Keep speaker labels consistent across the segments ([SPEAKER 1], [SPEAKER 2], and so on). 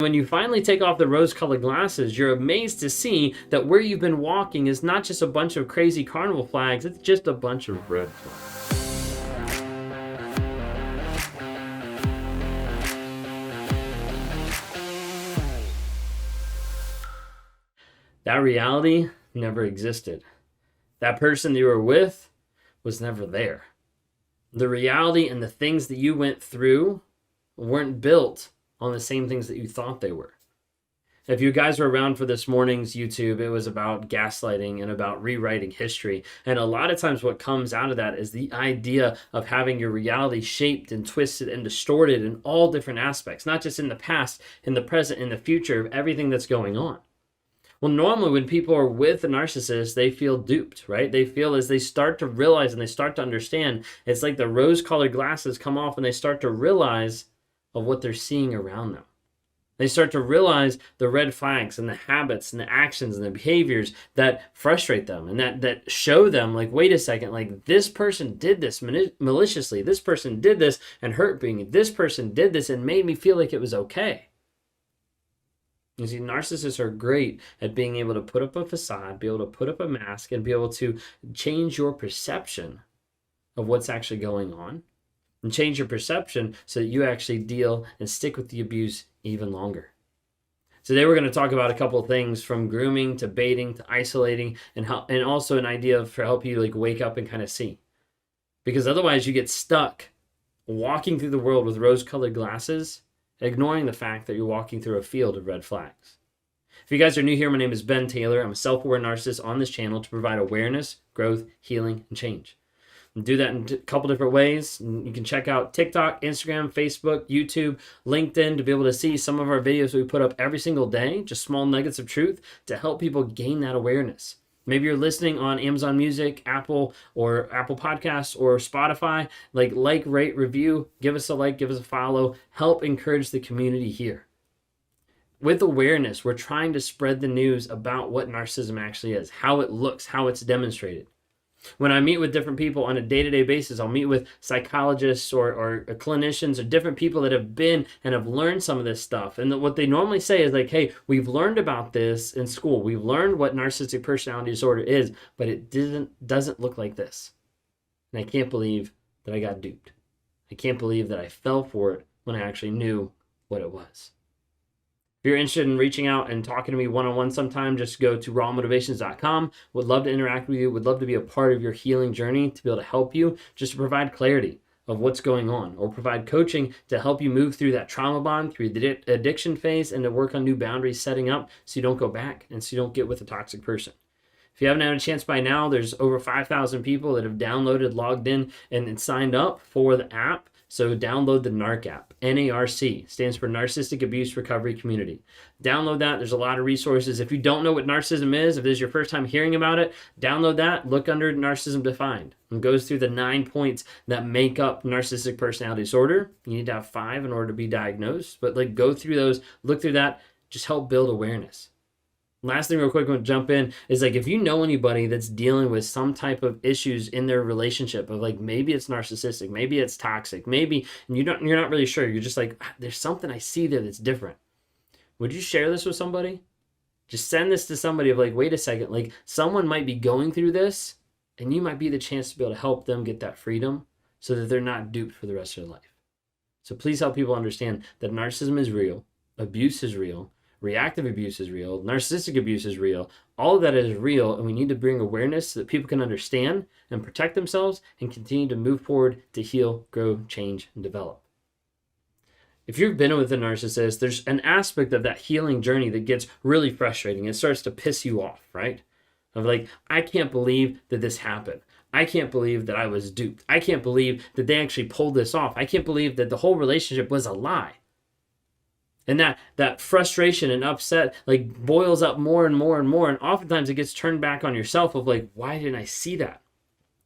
[SPEAKER 1] When you finally take off the rose-colored glasses, you're amazed to see that where you've been walking is not just a bunch of crazy carnival flags, it's just a bunch of red flags. That reality never existed. That person you were with was never there. The reality and the things that you went through weren't built on the same things that you thought they were. If you guys were around for this morning's YouTube, it was about gaslighting and about rewriting history. And a lot of times what comes out of that is the idea of having your reality shaped and twisted and distorted in all different aspects, not just in the past, in the present, in the future, of everything that's going on. Well, normally when people are with a narcissist, they feel duped, right? They feel as they start to realize and they start to understand, it's like the rose-colored glasses come off and they start to realize of what they're seeing around them. They start to realize the red flags and the habits and the actions and the behaviors that frustrate them and that show them, like, wait a second, like, this person did this maliciously. This person did this and hurt me. This person did this and made me feel like it was okay. You see, narcissists are great at being able to put up a facade, be able to put up a mask, and be able to change your perception of what's actually going on. And change your perception so that you actually deal and stick with the abuse even longer. Today we're going to talk about a couple of things, from grooming to baiting to isolating, and also an idea for help you like wake up and kind of see. Because otherwise you get stuck walking through the world with rose-colored glasses, ignoring the fact that you're walking through a field of red flags. If you guys are new here, my name is Ben Taylor. I'm a self-aware narcissist on this channel to provide awareness, growth, healing, and change. Do that in a couple different ways. You can check out TikTok, Instagram, Facebook, YouTube, LinkedIn to be able to see some of our videos we put up every single day, just small nuggets of truth to help people gain that awareness. Maybe you're listening on Amazon Music, Apple Podcasts, or Spotify. Like, rate, review, give us a like, give us a follow, help encourage the community here. With awareness, we're trying to spread the news about what narcissism actually is, how it looks, how it's demonstrated. When I meet with different people on a day-to-day basis, I'll meet with psychologists or clinicians or different people that have been and have learned some of this stuff. And what they normally say is like, hey, we've learned about this in school. We've learned what narcissistic personality disorder is, but it doesn't look like this. And I can't believe that I got duped. I can't believe that I fell for it when I actually knew what it was. If you're interested in reaching out and talking to me one-on-one sometime, just go to rawmotivations.com. Would love to interact with you. Would love to be a part of your healing journey, to be able to help you, just to provide clarity of what's going on, or provide coaching to help you move through that trauma bond, through the addiction phase, and to work on new boundaries setting up so you don't go back and so you don't get with a toxic person. If you haven't had a chance by now, there's over 5,000 people that have downloaded, logged in, and signed up for the app. So download the NARC app. NARC stands for Narcissistic Abuse Recovery Community. Download that. There's a lot of resources. If you don't know what narcissism is, if this is your first time hearing about it, download that. Look under Narcissism Defined. It goes through the 9 points that make up narcissistic personality disorder. You need to have 5 in order to be diagnosed. But go through those, look through that, just help build awareness. Last thing real quick, I'm going to jump in, is if you know anybody that's dealing with some type of issues in their relationship of maybe it's narcissistic, maybe it's toxic, maybe, and you're not really sure, you're just like, there's something I see there that's different. Would you share this with somebody? Just send this to somebody of wait a second, someone might be going through this and you might be the chance to be able to help them get that freedom so that they're not duped for the rest of their life. So please help people understand that narcissism is real, abuse is real, reactive abuse is real, narcissistic abuse is real. All of that is real, and we need to bring awareness so that people can understand and protect themselves and continue to move forward to heal, grow, change, and develop. If you've been with a narcissist, there's an aspect of that healing journey that gets really frustrating. It starts to piss you off, right? Of I can't believe that this happened. I can't believe that I was duped. I can't believe that they actually pulled this off. I can't believe that the whole relationship was a lie. And that frustration and upset boils up more and more and more. And oftentimes it gets turned back on yourself of why didn't I see that?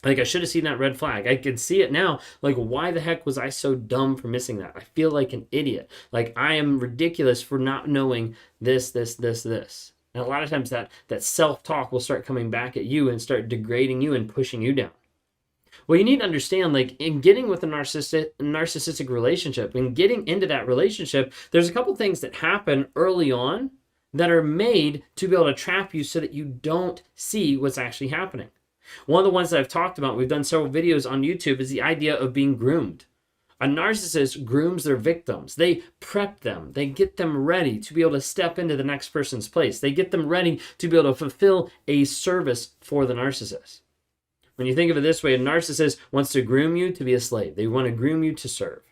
[SPEAKER 1] I should have seen that red flag. I can see it now. Why the heck was I so dumb for missing that? I feel like an idiot. I am ridiculous for not knowing this. And a lot of times that self-talk will start coming back at you and start degrading you and pushing you down. Well, you need to understand, like, in getting with a narcissistic relationship and getting into that relationship, there's a couple things that happen early on that are made to be able to trap you so that you don't see what's actually happening. One of the ones that I've talked about, we've done several videos on YouTube, is the idea of being groomed. A narcissist grooms their victims. They prep them. They get them ready to be able to step into the next person's place. They get them ready to be able to fulfill a service for the narcissist. When you think of it this way, a narcissist wants to groom you to be a slave. They want to groom you to serve.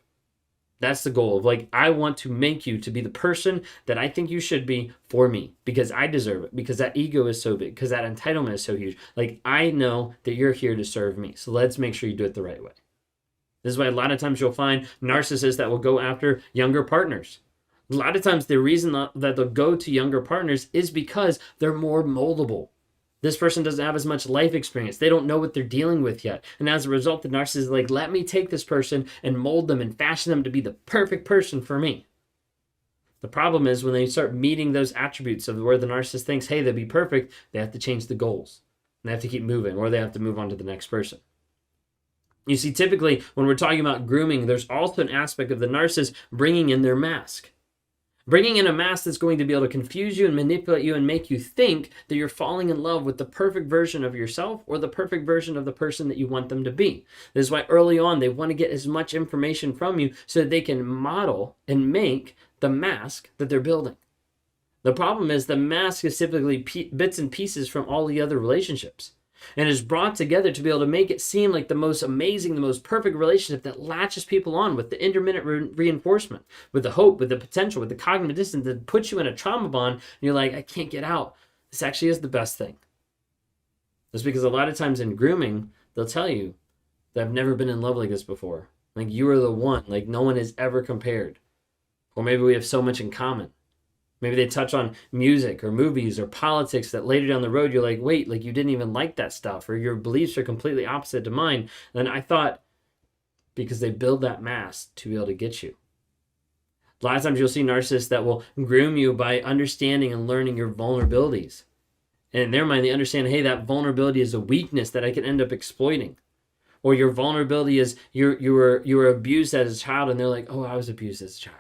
[SPEAKER 1] That's the goal of, like, I want to make you to be the person that I think you should be for me because I deserve it, because that ego is so big, because that entitlement is so huge. Like, I know that you're here to serve me, so let's make sure you do it the right way. This is why a lot of times you'll find narcissists that will go after younger partners. A lot of times the reason that they'll go to younger partners is because they're more moldable. This person doesn't have as much life experience. They don't know what they're dealing with yet. And as a result, the narcissist is like, let me take this person and mold them and fashion them to be the perfect person for me. The problem is when they start meeting those attributes of where the narcissist thinks, hey, they'll be perfect, they have to change the goals. And they have to keep moving, or they have to move on to the next person. You see, typically when we're talking about grooming, there's also an aspect of the narcissist bringing in their mask. Bringing in a mask that's going to be able to confuse you and manipulate you and make you think that you're falling in love with the perfect version of yourself or the perfect version of the person that you want them to be. This is why early on they want to get as much information from you so that they can model and make the mask that they're building. The problem is the mask is typically bits and pieces from all the other relationships, and is brought together to be able to make it seem like the most amazing, the most perfect relationship that latches people on with the intermittent reinforcement, with the hope, with the potential, with the cognitive dissonance that puts you in a trauma bond, and you're like, I can't get out. This actually is the best thing. That's because a lot of times in grooming, they'll tell you that I've never been in love like this before. Like, you are the one. Like, no one has ever compared. Or maybe we have so much in common. Maybe they touch on music or movies or politics that later down the road you're like, wait, like you didn't even like that stuff, or your beliefs are completely opposite to mine. And I thought, because they build that mask to be able to get you. A lot of times you'll see narcissists that will groom you by understanding and learning your vulnerabilities. And in their mind, they understand, hey, that vulnerability is a weakness that I can end up exploiting. Or your vulnerability is you were abused as a child, and they're like, oh, I was abused as a child.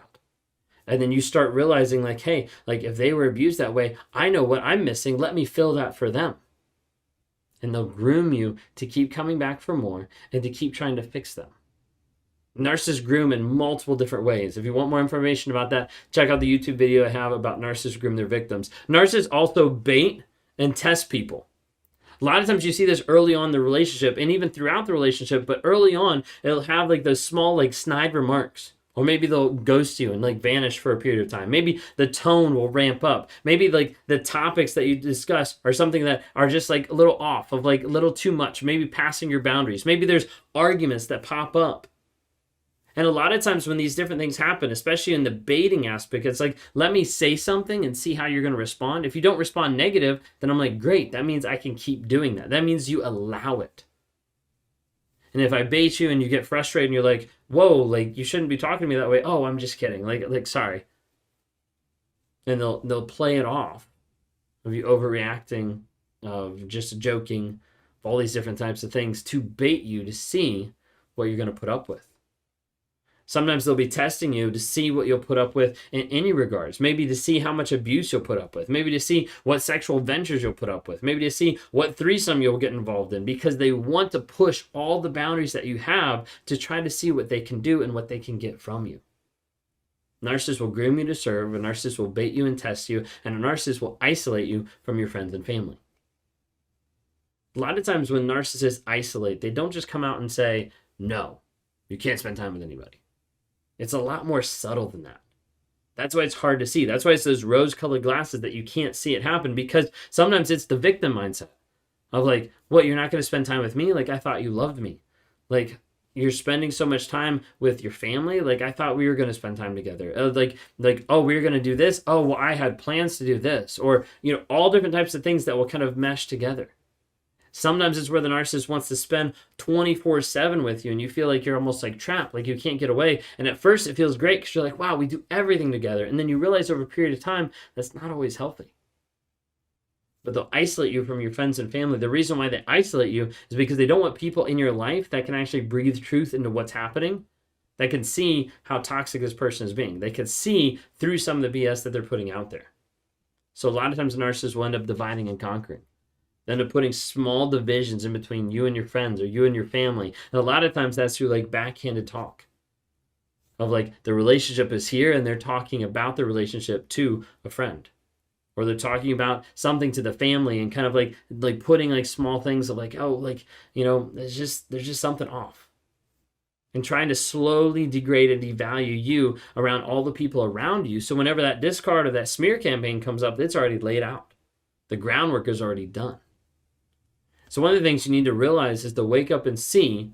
[SPEAKER 1] And then you start realizing, like, hey, like if they were abused that way, I know what I'm missing. Let me fill that for them. And they'll groom you to keep coming back for more and to keep trying to fix them. Narcissists groom in multiple different ways. If you want more information about that, check out the YouTube video I have about narcissists groom their victims. Narcissists also bait and test people. A lot of times you see this early on in the relationship and even throughout the relationship, but early on, it'll have like those small, like snide remarks. Or maybe they'll ghost you and like vanish for a period of time. Maybe the tone will ramp up. Maybe like the topics that you discuss are something that are just like a little off, of like a little too much, maybe passing your boundaries. Maybe there's arguments that pop up. And a lot of times when these different things happen, especially in the baiting aspect, it's like, let me say something and see how you're going to respond. If you don't respond negative, then I'm like, great, that means I can keep doing that. That means you allow it. And if I bait you and you get frustrated and you're like, whoa, like you shouldn't be talking to me that way. Oh, I'm just kidding. Like sorry. And they'll play it off of you overreacting, of just joking, of all these different types of things to bait you to see what you're going to put up with. Sometimes they'll be testing you to see what you'll put up with in any regards. Maybe to see how much abuse you'll put up with. Maybe to see what sexual ventures you'll put up with. Maybe to see what threesome you'll get involved in, because they want to push all the boundaries that you have to try to see what they can do and what they can get from you. Narcissists will groom you to serve, a narcissist will bait you and test you, and a narcissist will isolate you from your friends and family. A lot of times when narcissists isolate, they don't just come out and say, no, you can't spend time with anybody. It's a lot more subtle than that. That's why it's hard to see. That's why it's those rose-colored glasses that you can't see it happen, because sometimes it's the victim mindset of like, what, you're not going to spend time with me? Like, I thought you loved me. Like, you're spending so much time with your family? Like, I thought we were going to spend time together. Like, oh, we were going to do this? Oh, well, I had plans to do this. Or, all different types of things that will kind of mesh together. Sometimes it's where the narcissist wants to spend 24/7 with you and you feel like you're almost like trapped, like you can't get away. And at first it feels great because you're like, wow, we do everything together. And then you realize over a period of time, that's not always healthy. but they'll isolate you from your friends and family. The reason why they isolate you is because they don't want people in your life that can actually breathe truth into what's happening, that can see how toxic this person is being. They can see through some of the BS that they're putting out there. So a lot of times narcissists will end up dividing and conquering. They end up putting small divisions in between you and your friends or you and your family. And a lot of times that's through like backhanded talk of like the relationship is here and they're talking about the relationship to a friend. Or they're talking about something to the family and kind of like putting like small things of like, oh, like, you know, there's just something off. And trying to slowly degrade and devalue you around all the people around you. So whenever that discard or that smear campaign comes up, it's already laid out. The groundwork is already done. So one of the things you need to realize is to wake up and see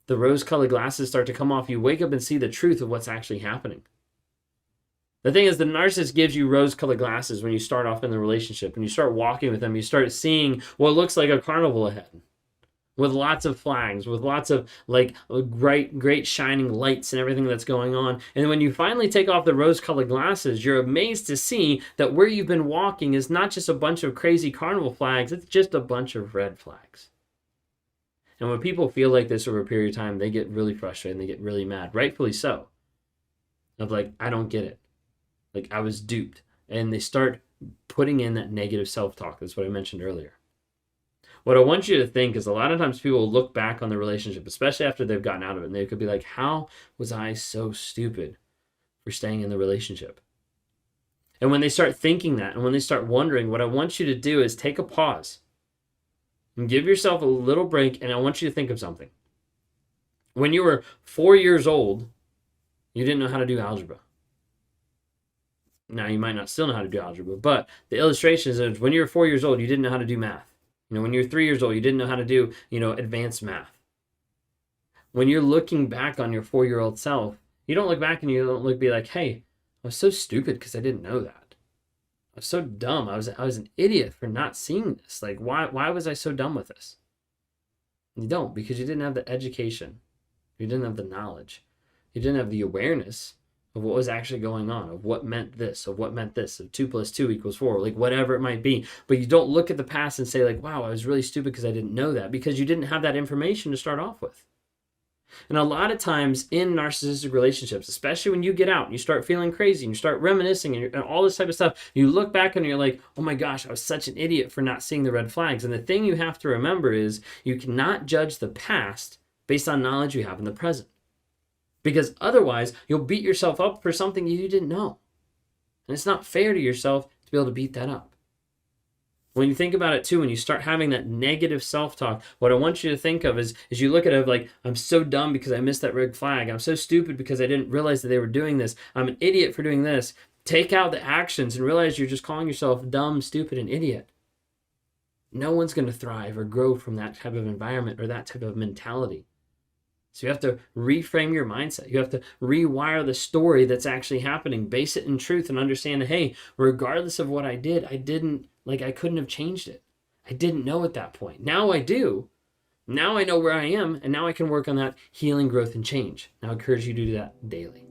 [SPEAKER 1] the rose-colored glasses start to come off. You wake up and see the truth of what's actually happening. The thing is, the narcissist gives you rose-colored glasses when you start off in the relationship. When you start walking with them, you start seeing what looks like a carnival ahead, with lots of flags, with lots of like great shining lights and everything that's going on. And when you finally take off the rose-colored glasses, you're amazed to see that where you've been walking is not just a bunch of crazy carnival flags, it's just a bunch of red flags. And when people feel like this over a period of time, they get really frustrated and they get really mad, rightfully so. Of like, I don't get it. Like, I was duped. And they start putting in that negative self-talk. That's what I mentioned earlier. What I want you to think is a lot of times people will look back on the relationship, especially after they've gotten out of it, and they could be like, how was I so stupid for staying in the relationship? And when they start thinking that, and when they start wondering, what I want you to do is take a pause and give yourself a little break, and I want you to think of something. When you were 4 years old, you didn't know how to do algebra. Now, you might not still know how to do algebra, but the illustration is when you were 4 years old, you didn't know how to do math. You know, when you were 3 years old, you didn't know how to do, advanced math. When you're looking back on your 4-year-old self, you don't look back and you don't be like, hey, I was so stupid because I didn't know that. I was so dumb. I was an idiot for not seeing this. Like, why was I so dumb with this? You don't, because you didn't have the education. You didn't have the knowledge. You didn't have the awareness of what was actually going on, of what meant this, of what meant this, of 2 + 2 = 4, like whatever it might be. But you don't look at the past and say like, wow, I was really stupid because I didn't know that, because you didn't have that information to start off with. And a lot of times in narcissistic relationships, especially when you get out and you start feeling crazy and you start reminiscing and all this type of stuff, you look back and you're like, oh my gosh, I was such an idiot for not seeing the red flags. And the thing you have to remember is you cannot judge the past based on knowledge you have in the present. Because otherwise, you'll beat yourself up for something you didn't know. And it's not fair to yourself to be able to beat that up. When you think about it too, when you start having that negative self-talk, what I want you to think of is you look at it like, I'm so dumb because I missed that red flag. I'm so stupid because I didn't realize that they were doing this. I'm an idiot for doing this. Take out the actions and realize you're just calling yourself dumb, stupid, and idiot. No one's going to thrive or grow from that type of environment or that type of mentality. So you have to reframe your mindset. You have to rewire the story that's actually happening, base it in truth, and understand that, hey, regardless of what I did, I couldn't have changed it. I didn't know at that point. Now I do. Now I know where I am, and now I can work on that healing, growth, and change. Now I encourage you to do that daily.